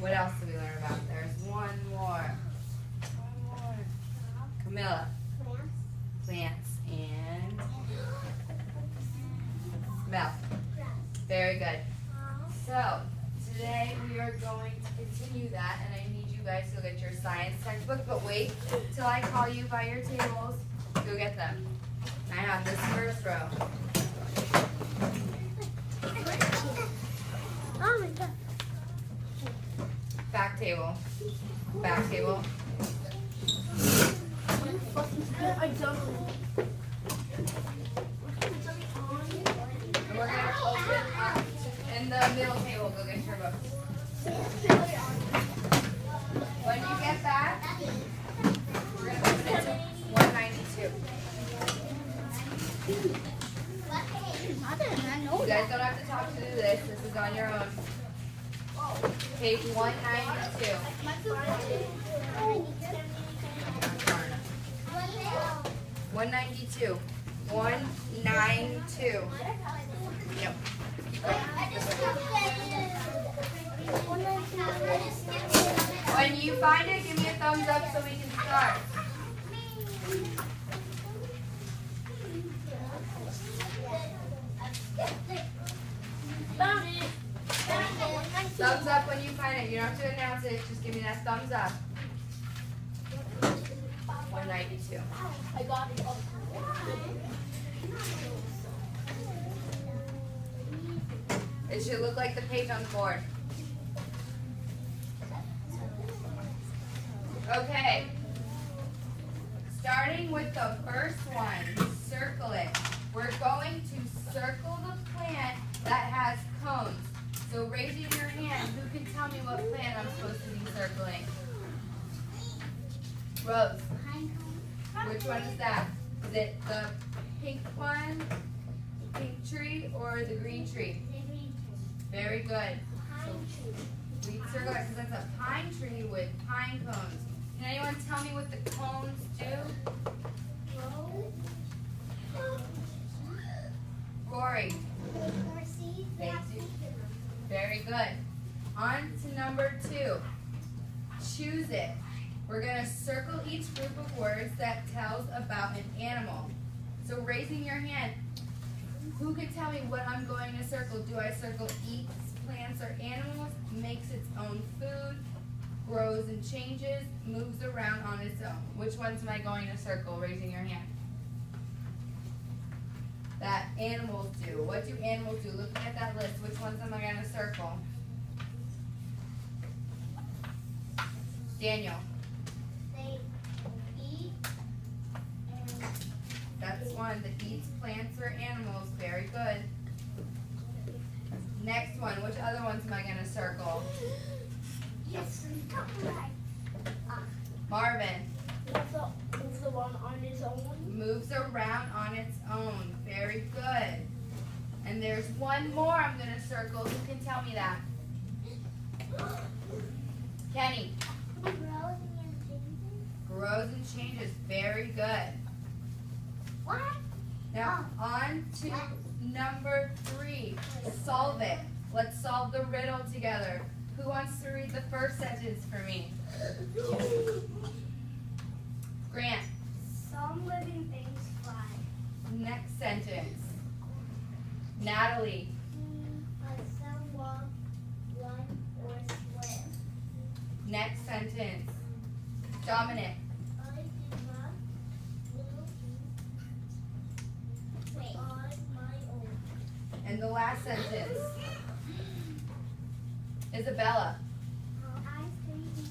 What else did we learn about? There's one more. Camilla. Plants. And Mel. Very good. So, today we are going to continue that, and I need you guys to go get your science textbook, but wait till I call you by your tables. Go get them. I have this first row. Oh my God. Back table. Back table. I don't. And we're going to open up in the middle table. Go get your books. When you get back, we're going to open it to 192. You guys don't have to talk to do this. This is on your own. Page 192. 192. 192. Yep. When you find it, give me a thumbs up so we can start. Found it. Thumbs up when you find it. You don't have to announce it. Just give me that thumbs up. 192. I got it. It should look like the page on the board. Okay. Starting with the first one, circle it. We're going to circle the plant that has cones. So raising your hand, who can tell me what plant I'm supposed to be circling? Rose. Which one is that? Is it the pink one, the pink tree, or the green tree? Very good. So we circle it because that's a pine tree with pine cones. Can anyone tell me what the cones do? Rory. Thank you. Very good. On to number 2. Choose it. We're going to circle each group of words that tells about an animal. So raising your hand, who can tell me what I'm going to circle? Do I circle eats, plants, or animals, makes its own food, grows and changes, moves around on its own? Which ones am I going to circle, raising your hand? That animals do. What do animals do? Looking at that list, which ones am I going to circle? Daniel. They eat and That's one that eats plants or animals. Very good. Next one. Which other ones am I going to circle? yes, Marvin. what's the one on its own? Moves around on its own. Very good. And there's one more I'm going to circle. Who can tell me that? Kenny. Grows and changes. Very good. What? Now on to number 3. Solve it. Let's solve the riddle together. Who wants to read the first sentence for me? Grant. Some living things fly. Next sentence. Natalie. But some walk, run, or swim. Next sentence. Dominic. I did not wait on my own. And the last sentence. Isabella. I stayed.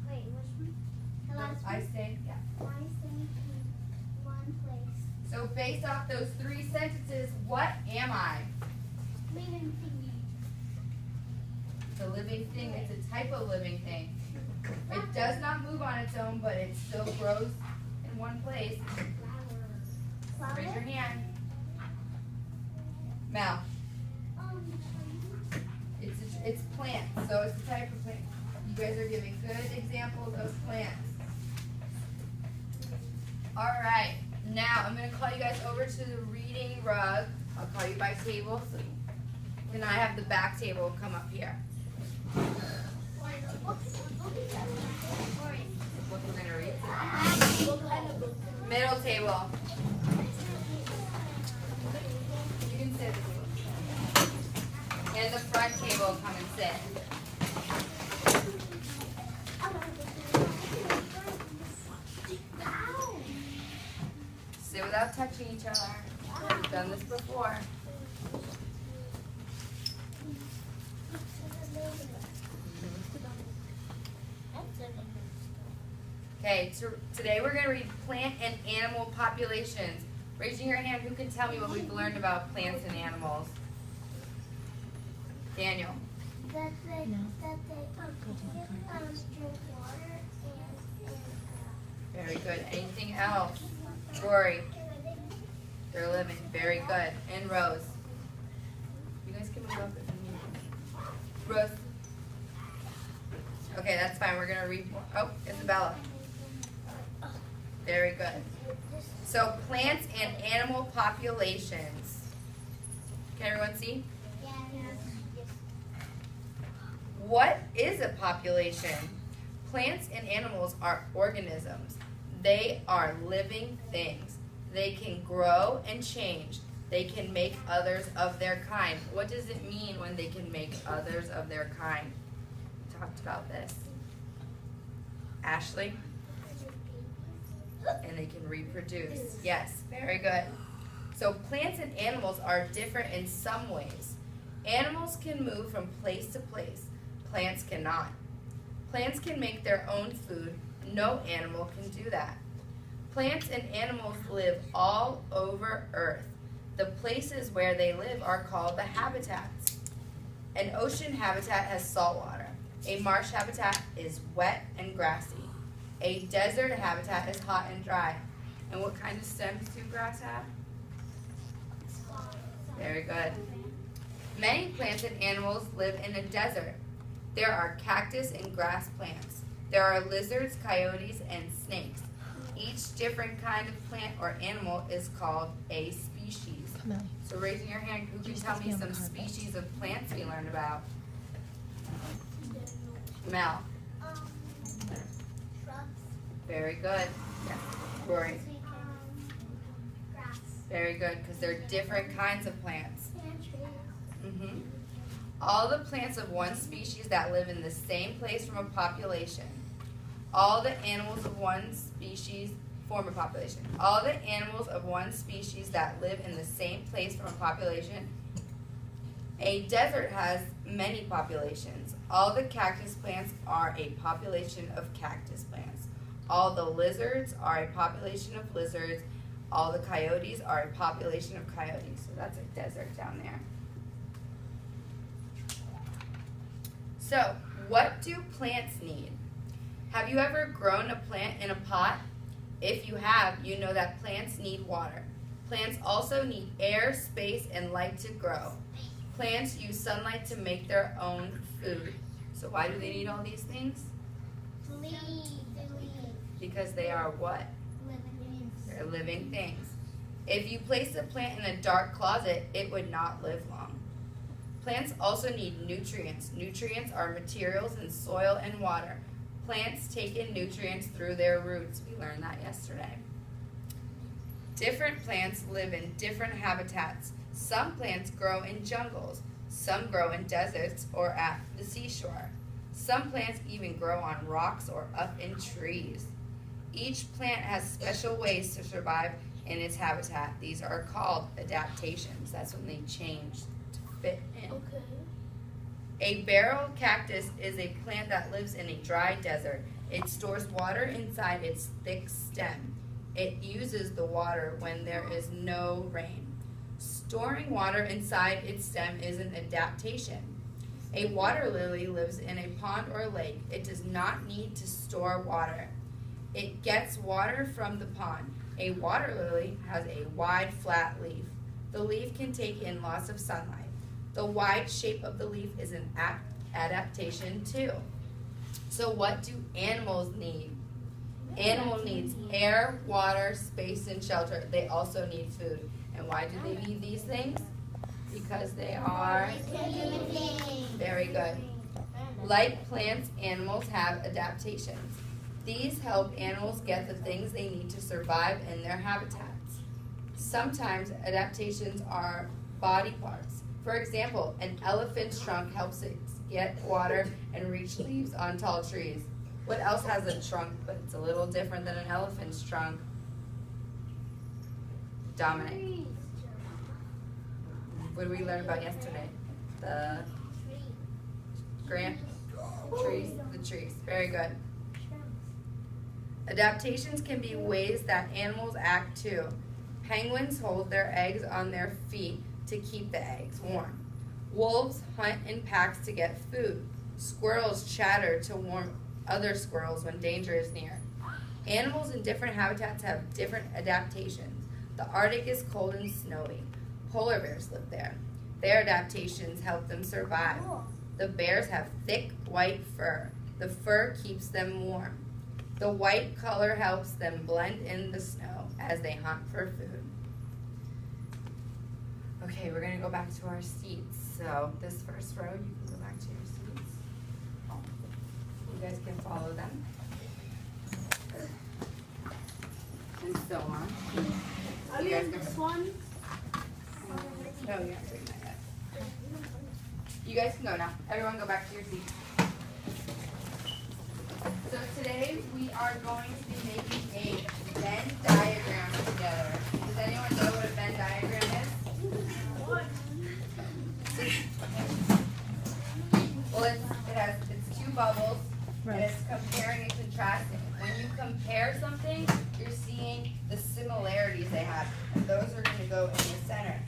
Wait, which one? The last one. I stayed. Yeah. I stayed in one place. So based off those 3 sentences, what am I? Living thingy. The living thing. It's a type of living thing. It does not move on its own, but it still grows in one place. Flower. Raise your hand. Mel. It's plants, so it's the type of plant. You guys are giving good examples of plants. All right, now I'm going to call you guys over to the reading rug. I'll call you by table, so then I have the back table come up here. What we're gonna read? Middle table. You can sit at the table. And the front table, come and sit. Sit without touching each other. We've done this before. Okay, so today we're going to read plant and animal populations. Raising your hand, who can tell me what we've learned about plants and animals? Daniel. That they drink water and Very good. Anything else? Rory. They're living. Very good. And Rose. You guys can move up if you need. Rose. Okay, that's fine. We're going to read more. Oh, Isabella. Very good. So plants and animal populations. Can everyone see? What is a population? Plants and animals are organisms. They are living things. They can grow and change. They can make others of their kind. What does it mean when they can make others of their kind? We talked about this. Ashley? And they can reproduce. Yes, very good. So plants and animals are different in some ways. Animals can move from place to place. Plants cannot. Plants can make their own food. No animal can do that. Plants and animals live all over Earth. The places where they live are called the habitats. An ocean habitat has salt water. A marsh habitat is wet and grassy. A desert habitat is hot and dry. And what kind of stems do grass have? Very good. Many plants and animals live in a desert. There are cactus and grass plants. There are lizards, coyotes, and snakes. Each different kind of plant or animal is called a species. So raising your hand, who can tell me some species of plants we learned about? Mel. shrubs. Very good. Yeah. Rory. Grass. Very good, because they're different kinds of plants. And trees. All the plants of one species that live in the same place form a population. All the animals of one species form a population. All the animals of one species that live in the same place form a population. A desert has many populations. All the cactus plants are a population of cactus plants. All the lizards are a population of lizards. All the coyotes are a population of coyotes. So that's a desert down there. So, what do plants need? Have you ever grown a plant in a pot? If you have, you know that plants need water. Plants also need air, space, and light to grow. Plants use sunlight to make their own food. So why do they need all these things? Because they are what? They're living things. If you place a plant in a dark closet, it would not live long. Plants also need nutrients. Nutrients are materials in soil and water. Plants take in nutrients through their roots. We learned that yesterday. Different plants live in different habitats. Some plants grow in jungles. Some grow in deserts or at the seashore. Some plants even grow on rocks or up in trees. Each plant has special ways to survive in its habitat. These are called adaptations. That's when they change to fit in. Okay. A barrel cactus is a plant that lives in a dry desert. It stores water inside its thick stem. It uses the water when there is no rain. Storing water inside its stem is an adaptation. A water lily lives in a pond or lake. It does not need to store water. It gets water from the pond. A water lily has a wide, flat leaf. The leaf can take in lots of sunlight. The wide shape of the leaf is an adaptation too. So what do animals need? Animal needs air, water, space, and shelter. They also need food. And why do they need these things? Because they are very good. Like plants, animals have adaptations. These help animals get the things they need to survive in their habitats. Sometimes adaptations are body parts. For example, an elephant's trunk helps it get water and reach leaves on tall trees. What else has a trunk, but it's a little different than an elephant's trunk? Dominic. What did we learn about yesterday? The trees. The trees. Very good. Adaptations can be ways that animals act too. Penguins hold their eggs on their feet to keep the eggs warm. Wolves hunt in packs to get food. Squirrels chatter to warn other squirrels when danger is near. Animals in different habitats have different adaptations. The Arctic is cold and snowy. Polar bears live there. Their adaptations help them survive. The bears have thick white fur. The fur keeps them warm. The white color helps them blend in the snow as they hunt for food. Okay, we're gonna go back to our seats. So this first row, you can go back to your seats. You guys can follow them. And so on. Are we in this one? No, you're not doing that yet. You guys can go now. Everyone go back to your seats. So today we are going to be making a Venn diagram together. Does anyone know what a Venn diagram is? Well, it's two bubbles, and it's comparing and contrasting. When you compare something, you're seeing the similarities they have, and those are going to go in the center.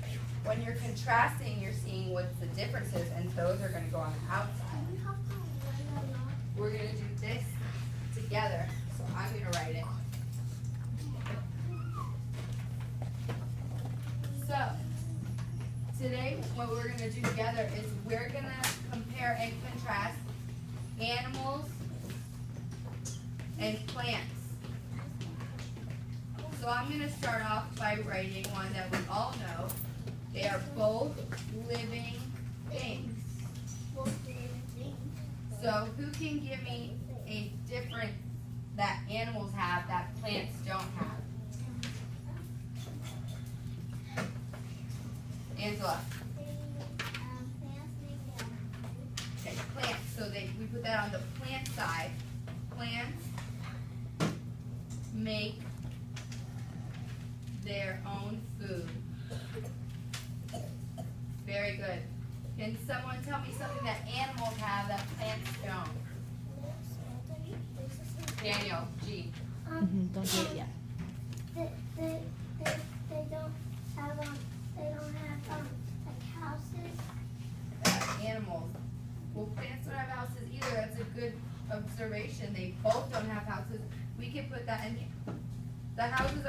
When you're contrasting, you're seeing what the difference is, and those are going to go on the outside. We're going to do this together, so I'm going to write it. So, today what we're going to do together is we're going to compare and contrast animals and plants. So I'm going to start off by writing one that we all know. They are both living things. So who can give me a difference that animals have that plants don't have? Angela. Okay, plants. So we put that on the plant side. Plants make their own food. Very good. Can someone tell me something that animals have that plants don't? Daniel, G. Don't do it yet. They don't have like houses. Animals. Well, plants don't have houses either. That's a good observation. They both don't have houses. We can put that in here. The houses are